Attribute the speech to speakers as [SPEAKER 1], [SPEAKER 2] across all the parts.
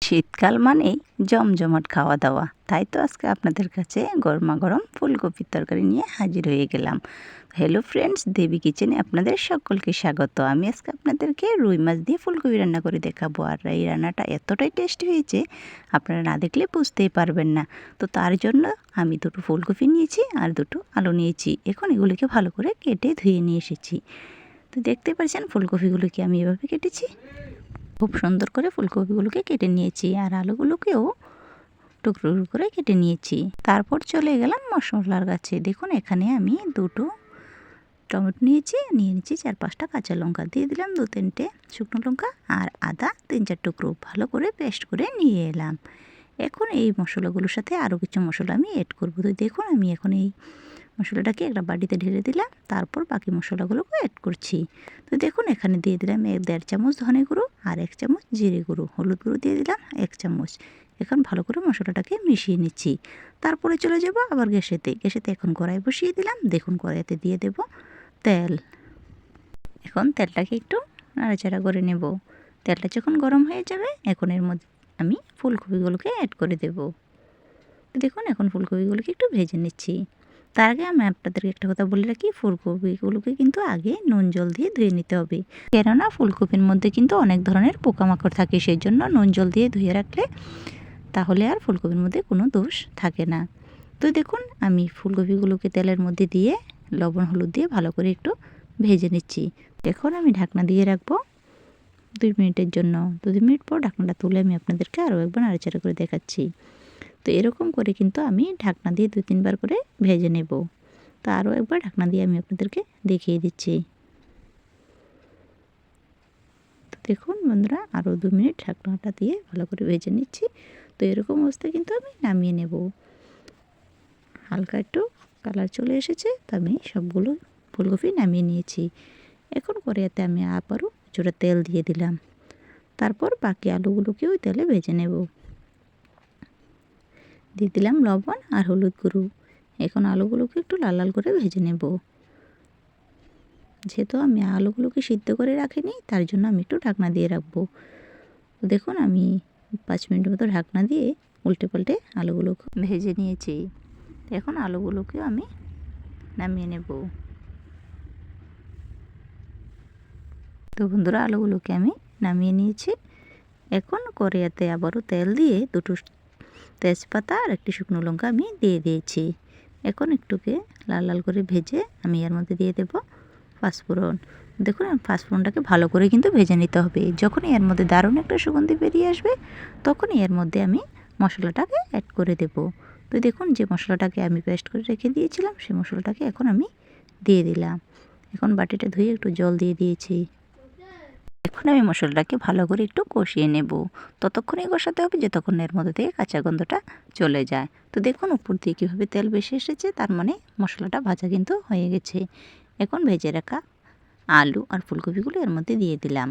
[SPEAKER 1] শীতকাল মানেই জমজমাট খাওয়া দাওয়া, তাই তো আজকে আপনাদের কাছে গরমা গরম ফুলকপির তরকারি নিয়ে হাজির হয়ে গেলাম। হ্যালো ফ্রেন্ডস, দেবী কিচেনে আপনাদের সকলকে স্বাগত। আমি আজকে আপনাদেরকে রুই মাছ দিয়ে ফুলকপি রান্না করে দেখাবো। আর এই রান্নাটা এতটাই টেস্টি হয়েছে আপনারা না দেখলে বুঝতেই পারবেন না। তো তার জন্য আমি দুটো ফুলকপি নিয়েছি আর দুটো আলু নিয়েছি। এখন এগুলিকে ভালো করে কেটে ধুয়ে নিয়ে এসেছি। তো দেখতে পাচ্ছেন ফুলকপিগুলোকে আমি এভাবে কেটেছি, খুব সুন্দর করে ফুলকপিগুলোকে কেটে নিয়েছি আর আলুগুলোকেও টুকরো টুকরো করে কেটে নিয়েছি। তারপর চলে গেলাম মশলার কাছে। দেখুন এখানে আমি দুটো টমেটো নিয়েছি 4-5টা কাঁচা লঙ্কা, দিয়ে দিলাম 2-3টে শুকনো লঙ্কা আর আদা 3-4 টুকরো ভালো করে পেস্ট করে নিয়ে এলাম। এখন এই মশলাগুলোর সাথে আরও কিছু মশলা আমি অ্যাড করবো। তো দেখুন আমি এখন এই মশলাটাকে একটা বাটিতে ঢেলে দিলাম, তারপর বাকি মশলাগুলোকে অ্যাড করছি। তো দেখুন এখানে দিয়ে দিলাম 1-1.5 চামচ ধনে গুঁড়ো আর 1 চামচ জিরে গুঁড়ো, হলুদ গুঁড়ো দিয়ে দিলাম 1 চামচ। এখন ভালো করে মশলাটাকে মিশিয়ে নিচ্ছি। তারপরে চলে যাব আবার গ্যাসেতে এখন কড়াই বসিয়ে দিলাম। দেখুন কড়াইতে দিয়ে দেব তেল। এখন তেলটাকে একটু নাড়াচাড়া করে নেব। তেলটা যখন গরম হয়ে যাবে এখন এর মধ্যে আমি ফুলকপিগুলোকে অ্যাড করে দেব। দেখুন এখন ফুলকপিগুলোকে একটু ভেজে নিচ্ছি। তার আগে আমি আপনাদেরকে একটা কথা বলে রাখি, ফুলকপিগুলোকে কিন্তু আগে নুন জল দিয়ে ধুয়ে নিতে হবে, কেননা ফুলকপির মধ্যে কিন্তু অনেক ধরনের পোকামাকড় থাকে। সেই জন্য নুন জল দিয়ে ধুয়ে রাখলে তাহলে আর ফুলকপির মধ্যে কোনো দোষ থাকে না। তো দেখুন আমি ফুলকপিগুলোকে তেলের মধ্যে দিয়ে লবণ হলুদ দিয়ে ভালো করে একটু ভেজে নিচ্ছি। এখন আমি ঢাকনা দিয়ে রাখবো 2 মিনিটের জন্য। 2 মিনিট পর ঢাকনাটা তুলে আমি আপনাদেরকে আরও একবার নাড়াচাড়া করে দেখাচ্ছি। তো এরকম করে কিন্তু আমি ঢাকনা দিয়ে 2-3 বার করে ভেজে নেব। তো আরও একবার ঢাকনা দিয়ে আমি আপনাদেরকে দেখিয়ে দিচ্ছি। তো দেখুন বন্ধুরা আরও 2 মিনিট ঢাকনাটা দিয়ে ভালো করে ভেজে নিচ্ছি। তো এরকম অবস্থায় কিন্তু আমি নামিয়ে নেব। হালকা একটু কালার চলে এসেছে, তো আমি সবগুলো ফুলকপি নামিয়ে নিয়েছি। এখন কড়াইতে আমি আবারও কিছুটা তেল দিয়ে দিলাম, তারপর বাকি আলুগুলোকেও তেলে ভেজে নেব। দিয়ে দিলাম লবণ আর হলুদ গুঁড়ো। এখন আলুগুলোকে একটু লাল লাল করে ভেজে নেব। যেহেতু আমি আলুগুলোকে সিদ্ধ করে রাখিনি তার জন্য আমি একটু ঢাকনা দিয়ে রাখবো। তো দেখুন আমি 5 মিনিটের মতো ঢাকনা দিয়ে উল্টে পাল্টে আলুগুলোকে ভেজে নিয়েছি। এখন আলুগুলোকেও আমি নামিয়ে নেব। তো বন্ধুরা আলুগুলোকে আমি নামিয়ে নিয়েছি। এখন কড়াইতে আবারও তেল দিয়ে দুটো তেজপাতা আর একটি শুকনো লঙ্কা আমি দিয়ে দিয়েছি। এখন একটুকে লাল লাল করে ভেজে আমি এর মধ্যে দিয়ে দেব পাঁচফোড়ন। দেখুন পাঁচফোড়নটাকে ভালো করে কিন্তু ভেজে নিতে হবে। যখনই এর মধ্যে দারুণ একটা সুগন্ধি বেরিয়ে আসবে তখনই এর মধ্যে আমি মশলাটাকে অ্যাড করে দেব। তো দেখুন যে মশলাটাকে আমি পেস্ট করে রেখে দিয়েছিলাম সেই মশলাটাকে এখন আমি দিয়ে দিলাম। এখন বাটিটা ধুয়ে একটু জল দিয়ে দিয়েছি। এখন আমি মশলাটাকে ভালো করে একটু কষিয়ে নেব। ততক্ষণই কষাতে হবে যতক্ষণ এর মধ্যে থেকে কাঁচা গন্ধটা চলে যায়। তো দেখুন উপর দিয়ে কীভাবে তেল বেশি এসেছে, তার মানে মশলাটা ভাজা কিন্তু হয়ে গেছে। এখন ভেজে রাখা আলু আর ফুলকপিগুলো এর মধ্যে দিয়ে দিলাম।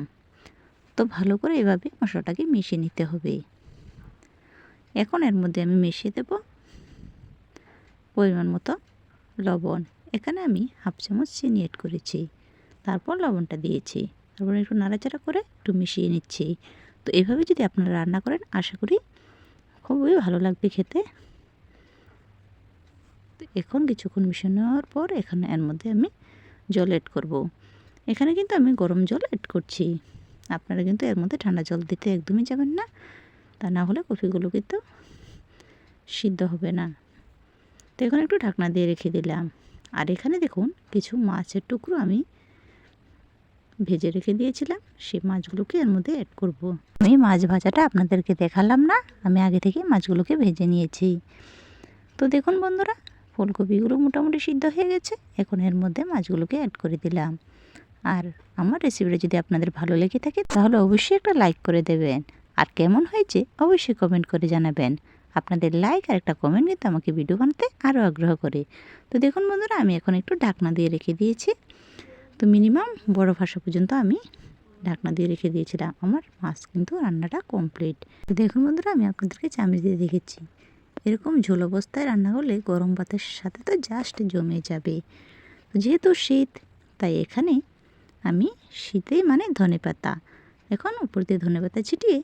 [SPEAKER 1] তো ভালো করে এভাবে মশলাটাকে মিশিয়ে নিতে হবে। এখন এর মধ্যে আমি মিশিয়ে দেব পরিমাণ মতো লবণ। এখানে আমি 1/2 চামচ চিনি অ্যাড করেছি, তারপর লবণটা দিয়েছি। তারপর একটু নাড়াচাড়া করে একটু মিশিয়ে নিচ্ছি। তো এভাবে যদি আপনারা রান্না করেন আশা করি খুবই ভালো লাগবে খেতে। তো এখন কিছুক্ষণ মিশিয়ে নেওয়ার পর এখানে এর মধ্যে আমি জল অ্যাড করব। এখানে কিন্তু আমি গরম জল অ্যাড করছি। আপনারা কিন্তু এর মধ্যে ঠান্ডা জল দিতে একদমই যাবেন না, তা না হলে কপিগুলো কিন্তু সিদ্ধ হবে না। তো এখন একটু ঢাকনা দিয়ে রেখে দিলাম। আর এখানে দেখুন কিছু মাছের টুকরো আমি ভেজে রেখে দিয়েছিলাম, সেই মাছগুলোকে এর মধ্যে অ্যাড করব। আমি মাছ ভাজাটা আপনাদেরকে দেখালাম না, আমি আগে থেকে মাছগুলোকে ভেজে নিয়েছি। তো দেখুন বন্ধুরা ফুলকপিগুলো মোটামুটি সিদ্ধ হয়ে গেছে। এখন এর মধ্যে মাছগুলোকে অ্যাড করে দিলাম। আর আমার রেসিপিটা যদি আপনাদের ভালো লেগে থাকে তাহলে অবশ্যই একটা লাইক করে দেবেন। আর কেমন হয়েছে অবশ্যই কমেন্ট করে জানাবেন। আপনাদের লাইক আর একটা কমেন্ট কিন্তু আমাকে ভিডিও বানাতে আরও আগ্রহ করে। তো দেখুন বন্ধুরা আমি এখন একটু ঢাকনা দিয়ে রেখে দিয়েছি। তো মিনিমাম বড় ভাষা পর্যন্ত আমি ঢাকনা দিয়ে রেখে দিয়েছিলাম। আমার মাছ কিন্তু রান্নাটা কমপ্লিট। তো দেখুন বন্ধুরা আমি আপনাদেরকে চামচ দিয়ে দেখেছি। এরকম ঝোল অবস্থায় রান্না করলে গরম ভাতের সাথে তো জাস্ট জমে যাবে। যেহেতু শীত তাই এখানে আমি শীতে মানে ধনেপাতা, এখন উপর দিয়ে ধনেপাতা ছিটিয়ে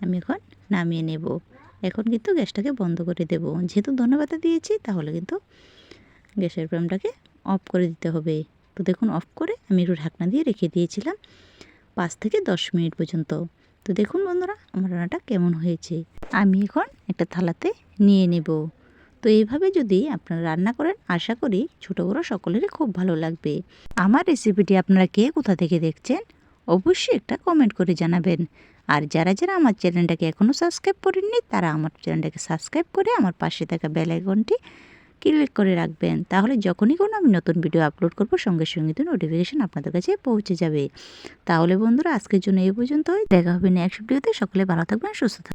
[SPEAKER 1] আমি এখন নামিয়ে নেব। এখন কিন্তু গ্যাসটাকে বন্ধ করে দেব। যেহেতু ধনেপাতা দিয়েছি তাহলে কিন্তু গ্যাসের ফ্লেমটাকে অফ করে দিতে হবে। তো দেখুন অফ করে আমি একটু ঢাকনা দিয়ে রেখে দিয়েছিলাম 5 থেকে 10 মিনিট পর্যন্ত। তো দেখুন বন্ধুরা আমার রান্নাটা কেমন হয়েছে। আমি এখন একটা থালাতে নিয়ে নেব। তো এইভাবে যদি আপনারা রান্না করেন আশা করি ছোটো বড়ো সকলেরই খুব ভালো লাগবে। আমার রেসিপিটি আপনারা কে কোথা থেকে দেখছেন অবশ্যই একটা কমেন্ট করে জানাবেন। আর যারা যারা আমার চ্যানেলটাকে এখনও সাবস্ক্রাইব করেননি তারা আমার চ্যানেলটাকে সাবস্ক্রাইব করে আমার পাশে থাকা বেল আইকনটি ক্লিক করে রাখবেন। তাহলে যখনই কোনো আমি নতুন ভিডিও আপলোড করব সঙ্গে সঙ্গে তো নোটিফিকেশান আপনাদের কাছে পৌঁছে যাবে। তাহলে বন্ধুরা আজকের জন্য এই পর্যন্তই। দেখা হবে নেক্সট ভিডিওতে। সকলে ভালো থাকবেন, সুস্থ থাকবেন।